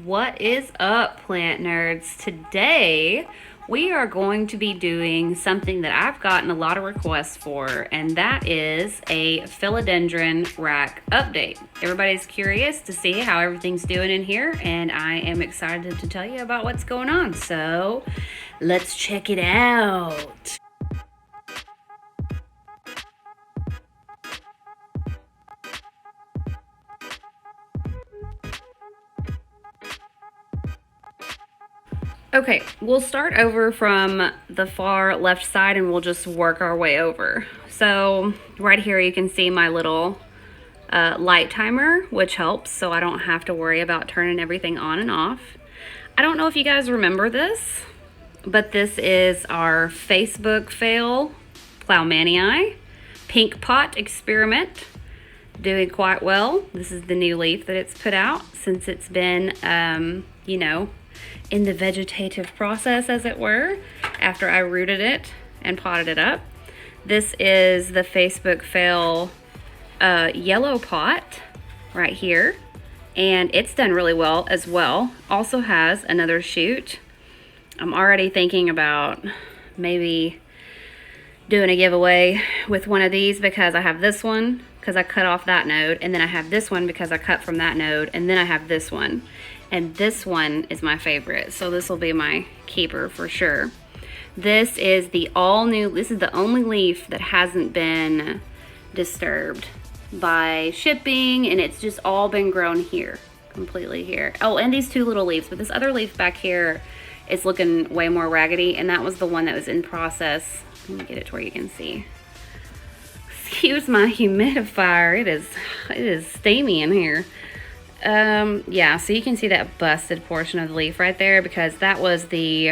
What is up, plant nerds? Today we are going to be doing something that I've gotten a lot of requests for, and that is a philodendron rack update. Everybody's curious to see how everything's doing in here, and I am excited to tell you about what's going on. So let's check it out. Okay, we'll start over from the far left side and we'll just work our way over. So right here you can see my little light timer, which helps so I don't have to worry about turning everything on and off. I don't know if you guys remember this, but this is our Facebook fail Plowmanii pink pot experiment. Doing quite well. This is the new leaf that it's put out since it's been, you know, in the vegetative process, as it were, after I rooted it and potted it up. This is the Facebook fail yellow pot right here, and it's done really well as well. Also has another shoot. I'm already thinking about maybe doing a giveaway with one of these because I have this one because I cut off that node, and then I have this one because I cut from that node, and then I have this one. And this one is my favorite, so this will be my keeper for sure. This is the all new, this is the only leaf that hasn't been disturbed by shipping, and it's just all been grown here, completely here. Oh, and these two little leaves, but this other leaf back here is looking way more raggedy, and that was the one that was in process. Let me get it to where you can see. Excuse my humidifier, it is steamy in here. Yeah, so you can see that busted portion of the leaf right there because that was the,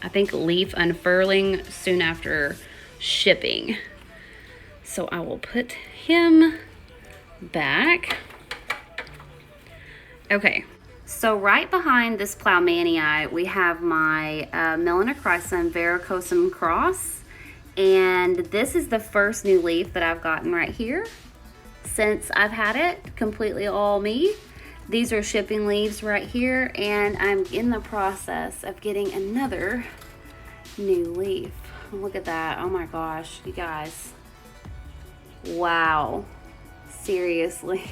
I think, leaf unfurling soon after shipping. So I will put him back. Okay, so right behind this Plowmanii, we have my Melanochrysum verrucosum cross, and this is the first new leaf that I've gotten right here since I've had it completely all me. These are shipping leaves right here, and I'm in the process of getting another new leaf. Look at that. Oh my gosh, you guys. Wow. Seriously.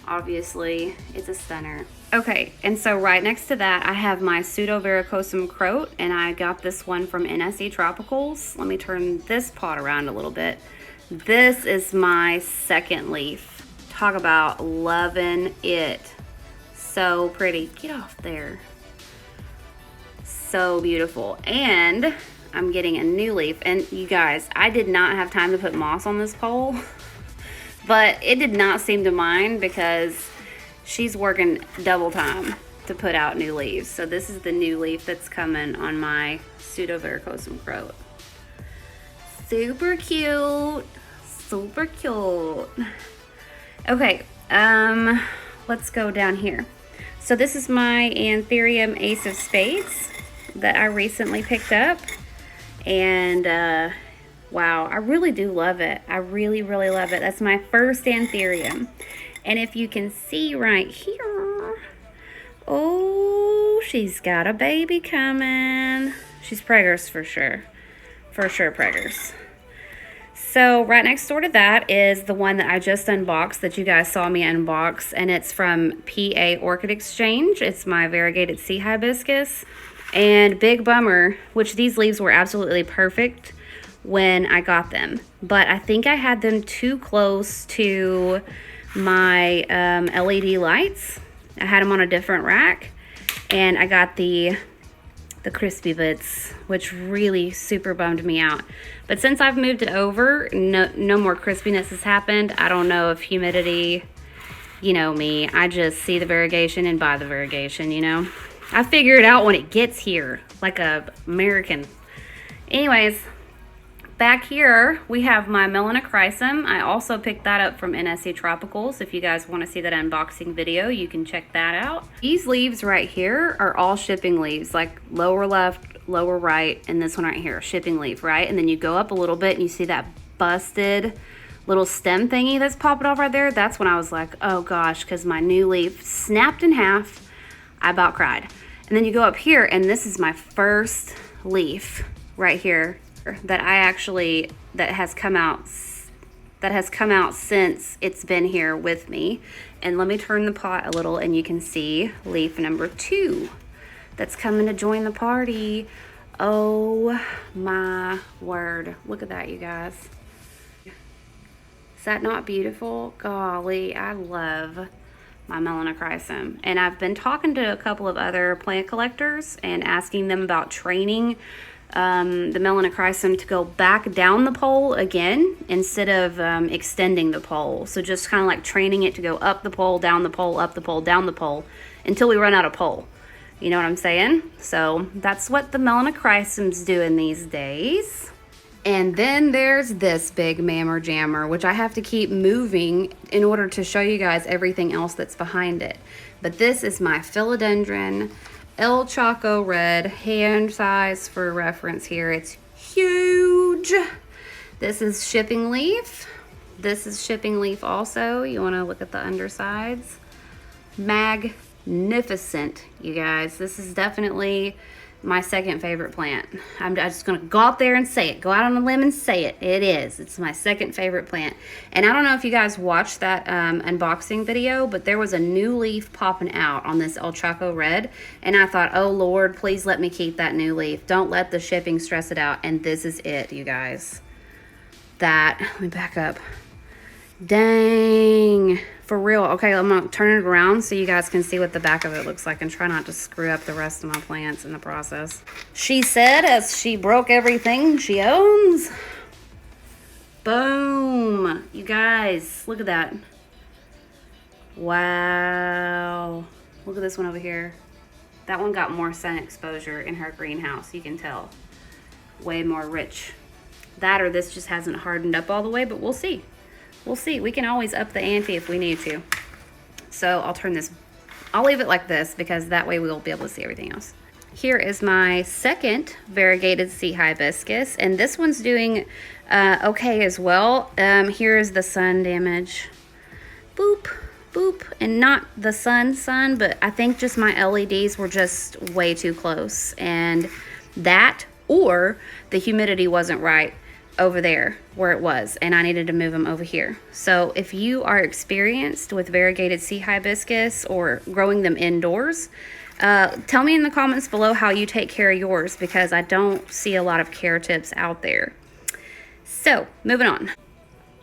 Obviously, it's a stunner. Okay, and so right next to that, I have my Pseudo Verrucosum Croat, and I got this one from NSE Tropicals. Let me turn this pot around a little bit. This is my second leaf. Talk about loving it. So pretty. Get off there. So beautiful. And I'm getting a new leaf. And you guys, I did not have time to put moss on this pole, but it did not seem to mind because she's working double time to put out new leaves. So this is the new leaf that's coming on my Pseudo Verrucosum Croat. Super cute. Super cute. Okay, let's go down here. So this is my Anthurium Ace of Spades that I recently picked up. And wow, I really do love it. I really, really love it. That's my first Anthurium. And if you can see right here, oh, she's got a baby coming. She's preggers for sure. For sure preggers. So right next door to that is the one that I just unboxed that you guys saw me unbox, and it's from PA Orchid Exchange. It's my variegated sea hibiscus, and big bummer, which these leaves were absolutely perfect when I got them, but I think I had them too close to my LED lights. I had them on a different rack, and I got the crispy bits, which really super bummed me out. But since I've moved it over, no more crispiness has happened. I don't know if humidity, you know me, I just see the variegation and buy the variegation, you know. I figure it out when it gets here, like a American. Anyways, back here we have my Melanochrysum. I also picked that up from NSE Tropicals. If you guys want to see that unboxing video, you can check that out. These leaves right here are all shipping leaves, like lower left, lower right, and this one right here, shipping leaf, right? And then you go up a little bit and you see that busted little stem thingy that's popping off right there. That's when I was like, oh gosh, because my new leaf snapped in half. I about cried. And then you go up here, and this is my first leaf right here that has come out since it's been here with me. And let me turn the pot a little, and you can see leaf number 2 that's coming to join the party. Oh my word. Look at that, you guys. Is that not beautiful? Golly, I love my melanochrysum. And I've been talking to a couple of other plant collectors and asking them about training the melanochrysum to go back down the pole again instead of extending the pole. So just kind of like training it to go up the pole, down the pole, up the pole, down the pole until we run out of pole. You know what I'm saying? So that's what the melanochrysum's doing these days. And then there's this big mammer jammer, which I have to keep moving in order to show you guys everything else that's behind it. But this is my Philodendron El Chaco Red, hand size for reference here. It's huge. This is shipping leaf. This is shipping leaf also. You want to look at the undersides. Magnificent, you guys. This is definitely my second favorite plant. I'm just gonna go out there and say it. Go out on a limb and say it. It is. It's my second favorite plant. And I don't know if you guys watched that unboxing video, but there was a new leaf popping out on this El Chaco Red. And I thought, oh Lord, please let me keep that new leaf. Don't let the shipping stress it out. And this is it, you guys. Let me back up. Dang. For real. Okay, I'm going to turn it around so you guys can see what the back of it looks like and try not to screw up the rest of my plants in the process. She said as she broke everything she owns. Boom. You guys, look at that. Wow. Look at this one over here. That one got more sun exposure in her greenhouse, you can tell. Way more rich. That or this just hasn't hardened up all the way, but we'll see. We'll see. We can always up the ante if we need to. So I'll leave it like this because that way we'll be able to see everything else. Here is my second variegated sea hibiscus, and this one's doing okay as well. Here is the sun damage. Boop, boop. And not the sun, but I think just my LEDs were just way too close. And that or the humidity wasn't right over there where it was, and I needed to move them over here. So if you are experienced with variegated sea hibiscus or growing them indoors, tell me in the comments below how you take care of yours, because I don't see a lot of care tips out there. So moving on.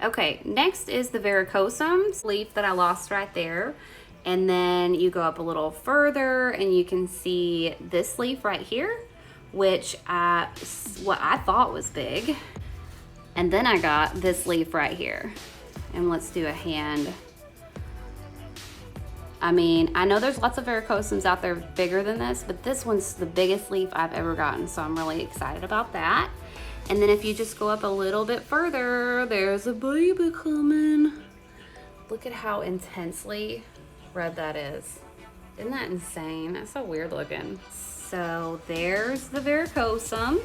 Okay, next is the varicosum leaf that I lost right there. And then you go up a little further and you can see this leaf right here, which what I thought was big. And then I got this leaf right here. And let's do a hand. I mean, I know there's lots of varicosums out there bigger than this, but this one's the biggest leaf I've ever gotten, so I'm really excited about that. And then if you just go up a little bit further, there's a baby coming. Look at how intensely red that is. Isn't that insane? That's so weird looking. So there's the varicosum.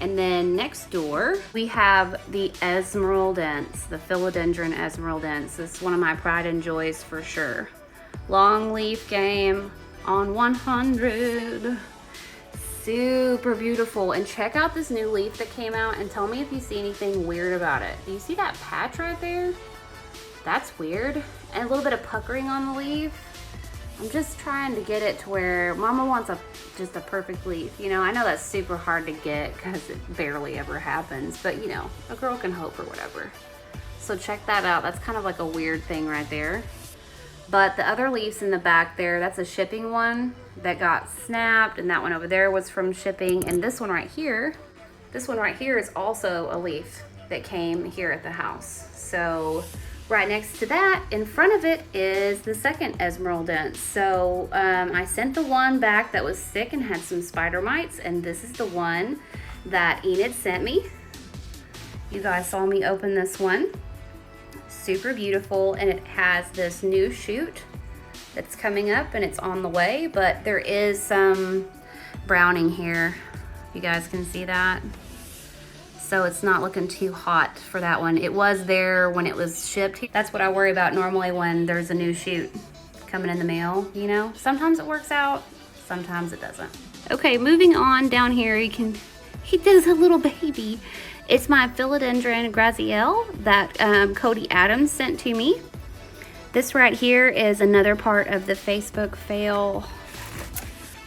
And then next door, we have the Esmeraldence, the Philodendron Esmeraldence. This is one of my pride and joys for sure. Long leaf game on 100. Super beautiful. And check out this new leaf that came out and tell me if you see anything weird about it. Do you see that patch right there? That's weird. And a little bit of puckering on the leaf. I'm just trying to get it to where Mama wants just a perfect leaf. You know, I know that's super hard to get because it barely ever happens, but you know, a girl can hope or whatever. So check that out. That's kind of like a weird thing right there. But the other leaves in the back there, that's a shipping one that got snapped, and that one over there was from shipping. And this one right here is also a leaf that came here at the house. So right next to that, in front of it, is the second Esmeraldence. So I sent the one back that was sick and had some spider mites, and this is the one that Enid sent me. You guys saw me open this one. Super beautiful, and it has this new shoot that's coming up, and it's on the way, but there is some browning here. You guys can see that. So it's not looking too hot for that one. It was there when it was shipped. That's what I worry about normally when there's a new shoot coming in the mail, you know? Sometimes it works out, sometimes it doesn't. Okay, moving on down here, he does a little baby. It's my Philodendron Grazielle that Cody Adams sent to me. This right here is another part of the Facebook fail.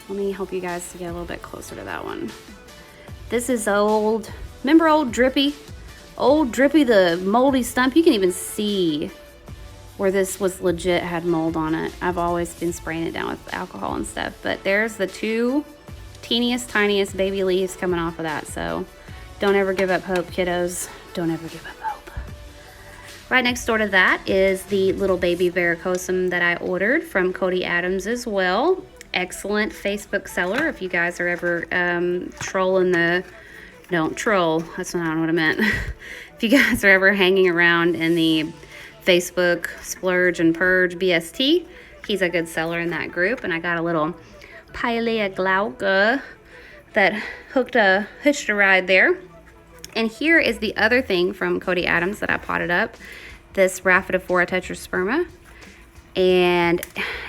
Let me help you guys to get a little bit closer to that one. This is old, remember old Drippy? Old Drippy, the moldy stump. You can even see where this was legit had mold on it. I've always been spraying it down with alcohol and stuff, but there's the two teeniest, tiniest baby leaves coming off of that, so don't ever give up hope, kiddos. Don't ever give up hope. Right next door to that is the little baby varicosum that I ordered from Cody Adams as well. Excellent Facebook seller. If you guys are ever trolling the, don't troll, that's not what I meant. If you guys are ever hanging around in the Facebook splurge and purge BST, he's a good seller in that group. And I got a little Pilea glauca that hitched a ride there. And here is the other thing from Cody Adams that I potted up, this Rhaphidophora tetrasperma. And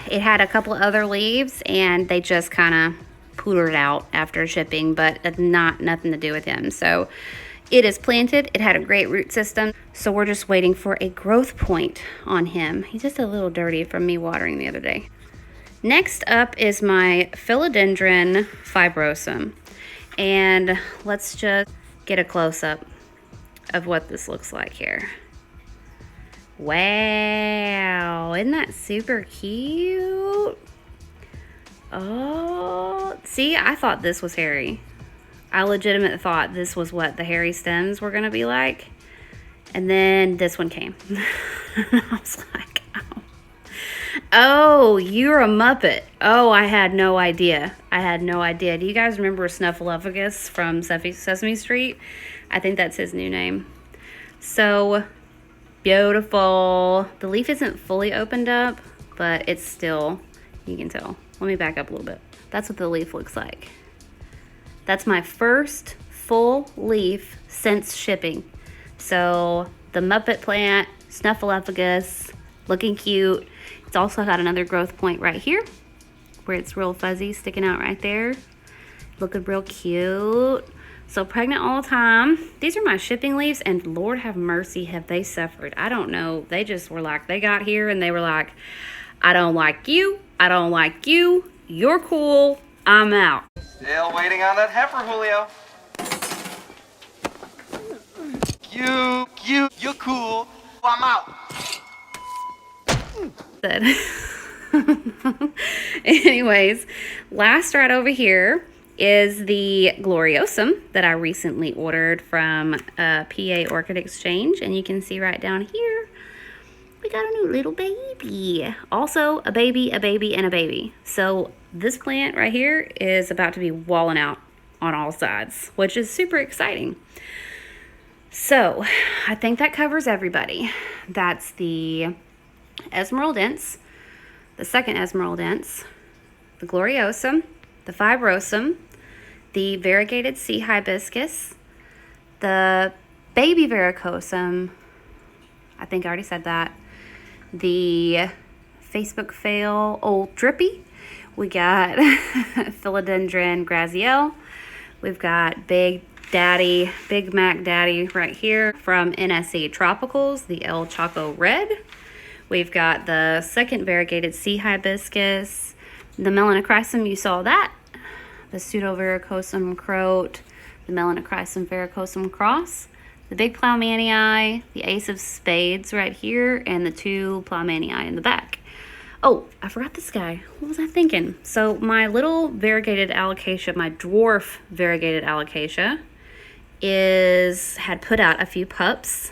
it had a couple other leaves and they just kind of pootered out after shipping, but nothing to do with him. So it is planted. It had a great root system. So we're just waiting for a growth point on him. He's just a little dirty from me watering the other day. Next up is my Philodendron fibrosum. And let's just get a close-up of what this looks like here. Wow, isn't that super cute? Oh, see, I thought this was hairy. I legitimately thought this was what the hairy stems were gonna be like. And then this one came. I was like, oh. Oh, you're a Muppet. Oh, I had no idea. I had no idea. Do you guys remember Snuffleupagus from Sesame Street? I think that's his new name. So beautiful. The leaf isn't fully opened up, but it's still, you can tell. Let me back up a little bit. That's what the leaf looks like. That's my first full leaf since shipping. So the Muppet plant, Snuffleupagus, looking cute. It's also got another growth point right here where it's real fuzzy sticking out right there. Looking real cute. So pregnant all the time. These are my shipping leaves and Lord have mercy have they suffered. I don't know. They just were like, they got here and they were like, I don't like you. I don't like you. You're cool. I'm out. Still waiting on that heifer, Julio. You're cool. I'm out. Anyways, last right over here is the Gloriosum that I recently ordered from PA Orchid Exchange. And you can see right down here, we got a new little baby. Also a baby, a baby, and a baby. So this plant right here is about to be walling out on all sides, which is super exciting. So I think that covers everybody. That's the Esmeraldence, the second Esmeraldence, the Gloriosum, the Fibrosum, the Variegated Sea Hibiscus, the Baby Varicosum, I think I already said that, the Facebook fail Old Drippy, we got Philodendron Grazielle, we've got Big Mac Daddy right here from NSE Tropicals, the El Choco Red. We've got the second Variegated Sea Hibiscus, the Melanochrysum, you saw that, the Pseudovaricosum Crote, the Melanochrysum Varicosum Cross, the big Plowmanii, the Ace of Spades right here, and the two Plowmanii in the back. Oh, I forgot this guy. What was I thinking? So my little variegated alocasia, my dwarf variegated alocasia, had put out a few pups.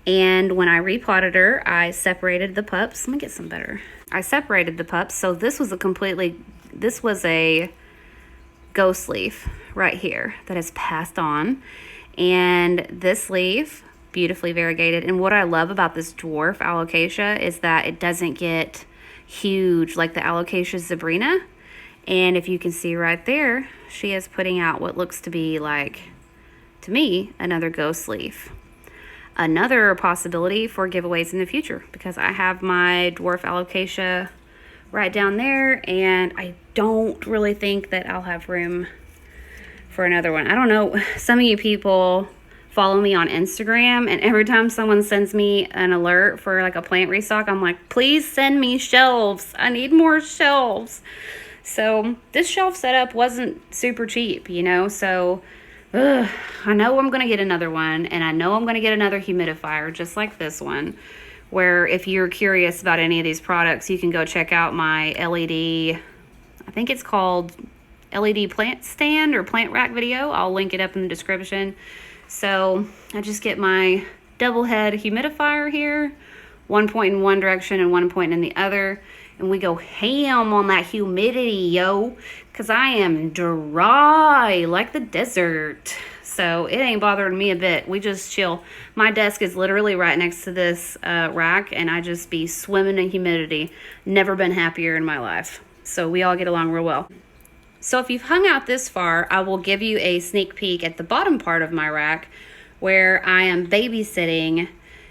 And when I repotted her, I separated the pups. Let me get some better. I separated the pups. So this was a ghost leaf right here that has passed on. And this leaf, beautifully variegated. And what I love about this dwarf alocasia is that it doesn't get huge like the Alocasia zebrina. And if you can see right there, she is putting out what looks to be like, to me, another ghost leaf. Another possibility for giveaways in the future, because I have my dwarf alocasia right down there, and I don't really think that I'll have room for another one. I don't know, some of you people follow me on Instagram, and every time someone sends me an alert for like a plant restock, I'm like, please send me shelves. I need more shelves. So this shelf setup wasn't super cheap, you know, so I know I'm gonna get another one, and I know I'm gonna get another humidifier just like this one, where if you're curious about any of these products, you can go check out my LED, I think it's called LED plant stand or plant rack video. I'll link it up in the description. So I just get my double head humidifier here, 1 point in one direction and 1 point in the other, and we go ham on that humidity, yo, because I am dry like the desert. So it ain't bothering me a bit. We just chill. My desk is literally right next to this rack, and I just be swimming in humidity. Never been happier in my life. So we all get along real well. So if you've hung out this far, I will give you a sneak peek at the bottom part of my rack where I am babysitting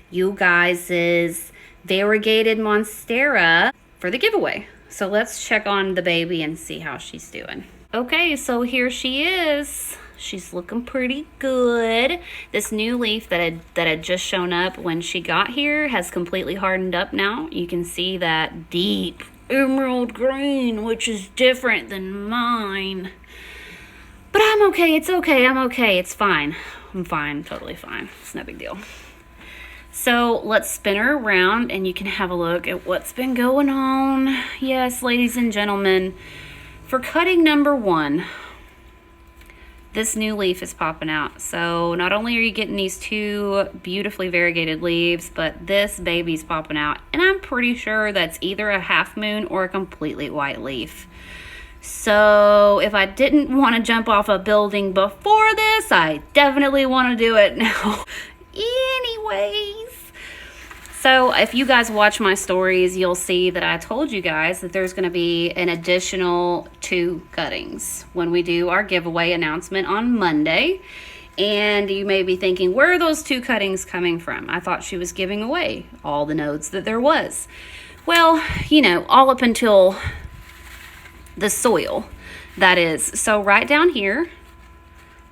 you guys' variegated monstera for the giveaway. So let's check on the baby and see how she's doing. Okay, so here she is. She's looking pretty good. This new leaf that had just shown up when she got here has completely hardened up now. You can see that deep emerald green, which is different than mine. But I'm okay. It's okay. I'm okay. It's fine. I'm fine. Totally fine. It's no big deal. So let's spin her around and you can have a look at what's been going on. Yes, ladies and gentlemen, for cutting number 1, this new leaf is popping out. So not only are you getting these 2 beautifully variegated leaves, but this baby's popping out. And I'm pretty sure that's either a half moon or a completely white leaf. So if I didn't want to jump off a building before this, I definitely want to do it now. Anyways, so if you guys watch my stories, you'll see that I told you guys that there's going to be an additional 2 cuttings when we do our giveaway announcement on Monday. And you may be thinking, where are those 2 cuttings coming from? I thought she was giving away all the nodes that there was. Well, you know, all up until the soil, that is. So right down here,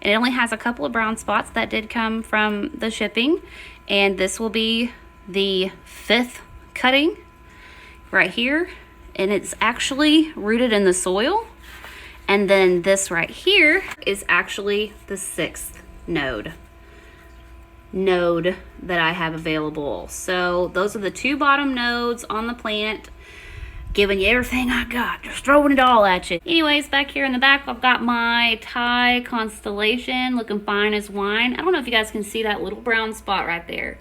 it only has a couple of brown spots that did come from the shipping, and this will be the 5th cutting right here, and it's actually rooted in the soil. And then this right here is actually the 6th node that I have available. So those are the 2 bottom nodes on the plant, giving you everything I got, just throwing it all at you. Anyways, back here in the back, I've got my Thai constellation looking fine as wine. I don't know if you guys can see that little brown spot right there,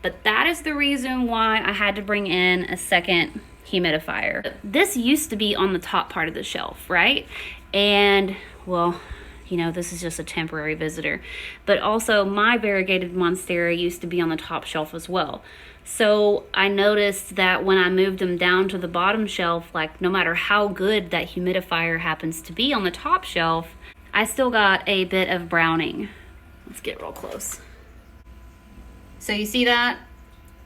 but that is the reason why I had to bring in a second humidifier. This used to be on the top part of the shelf, right? And, well, you know, this is just a temporary visitor. But also, my variegated monstera used to be on the top shelf as well. So I noticed that when I moved them down to the bottom shelf, like no matter how good that humidifier happens to be on the top shelf, I still got a bit of browning. Let's get real close. So you see that?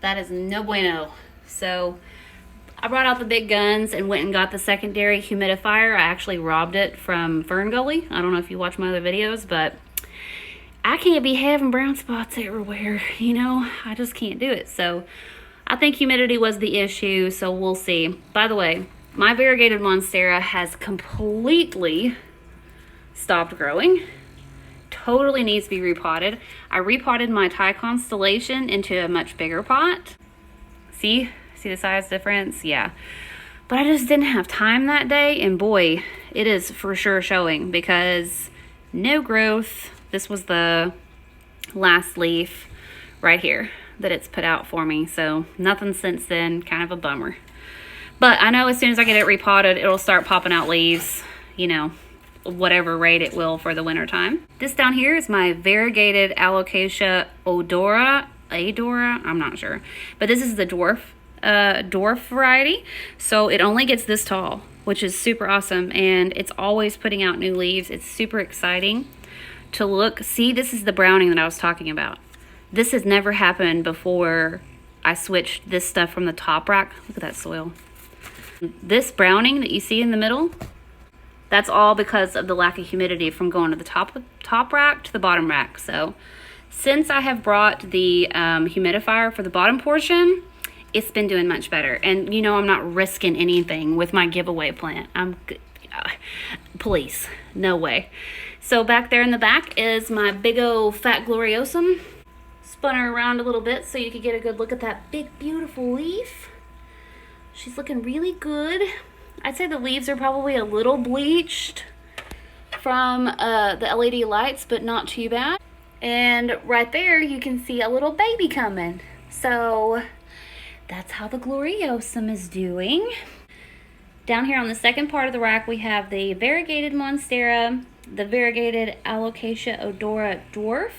That is no bueno. So I brought out the big guns and went and got the secondary humidifier. I actually robbed it from Fern Gully. I don't know if you watch my other videos, but I can't be having brown spots everywhere, you know? I just can't do it. So I think humidity was the issue, so we'll see. By the way, my variegated monstera has completely stopped growing. Totally needs to be repotted. I repotted my Thai constellation into a much bigger pot. See the size difference? Yeah. But I just didn't have time that day, and boy, it is for sure showing because no growth. This was the last leaf right here that it's put out for me. So nothing since then, kind of a bummer. But I know as soon as I get it repotted, it'll start popping out leaves, you know, whatever rate it will for the winter time. This down here is my variegated Alocasia odora, I'm not sure. But this is the dwarf variety. So it only gets this tall, which is super awesome. And it's always putting out new leaves. It's super exciting to look. See, this is the browning that I was talking about. This has never happened before I switched this stuff from the top rack. Look at that soil. This browning that you see in the middle, that's all because of the lack of humidity from going to the top rack to the bottom rack. So since I have brought the humidifier for the bottom portion, it's been doing much better. And you know, I'm not risking anything with my giveaway plant. Please, no way. So back there in the back is my big old fat gloriosum. Spun her around a little bit so you could get a good look at that big beautiful leaf. She's looking really good. I'd say the leaves are probably a little bleached from the LED lights, but not too bad. And right there you can see a little baby coming. So that's how the gloriosum is doing. Down here on the second part of the rack, we have the variegated monstera, the variegated alocasia odora dwarf,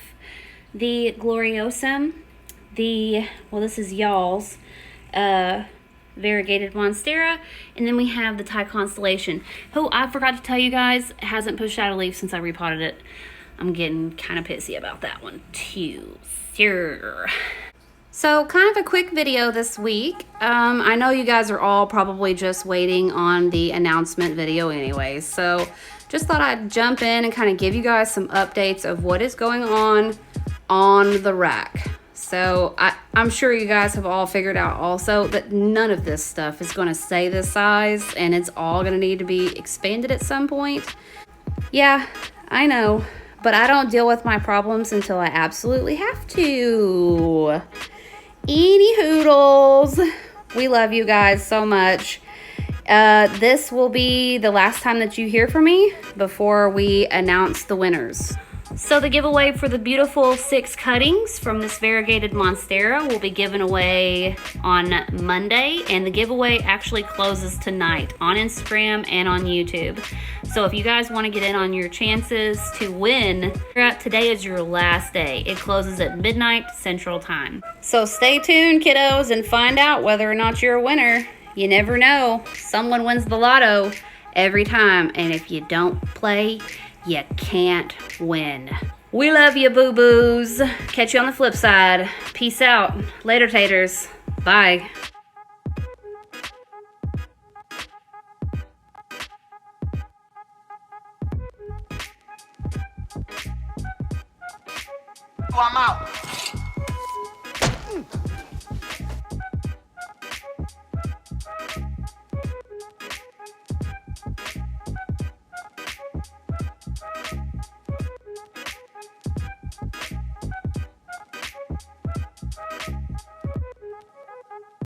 the gloriosum, well, this is y'all's variegated monstera, and then we have the Thai constellation, who I forgot to tell you guys hasn't pushed out a leaf since I repotted it. I'm getting kind of pissy about that one too. Sure. So kind of a quick video this week. I know you guys are all probably just waiting on the announcement video anyways, so just thought I'd jump in and kind of give you guys some updates of what is going on the rack. So I'm sure you guys have all figured out also that none of this stuff is going to stay this size, and it's all going to need to be expanded at some point. Yeah, I know, but I don't deal with my problems until I absolutely have to. Eeny hoodles. We love you guys so much. This will be the last time that you hear from me before we announce the winners. So the giveaway for the beautiful 6 cuttings from this variegated monstera will be given away on Monday, and the giveaway actually closes tonight on Instagram and on YouTube. So if you guys want to get in on your chances to win, today is your last day. It closes at midnight Central Time. So stay tuned, kiddos, and find out whether or not you're a winner. You never know. Someone wins the lotto every time, and if you don't play, you can't win. We love you, boo-boos. Catch you on the flip side. Peace out. Later, taters. Bye. I'm out.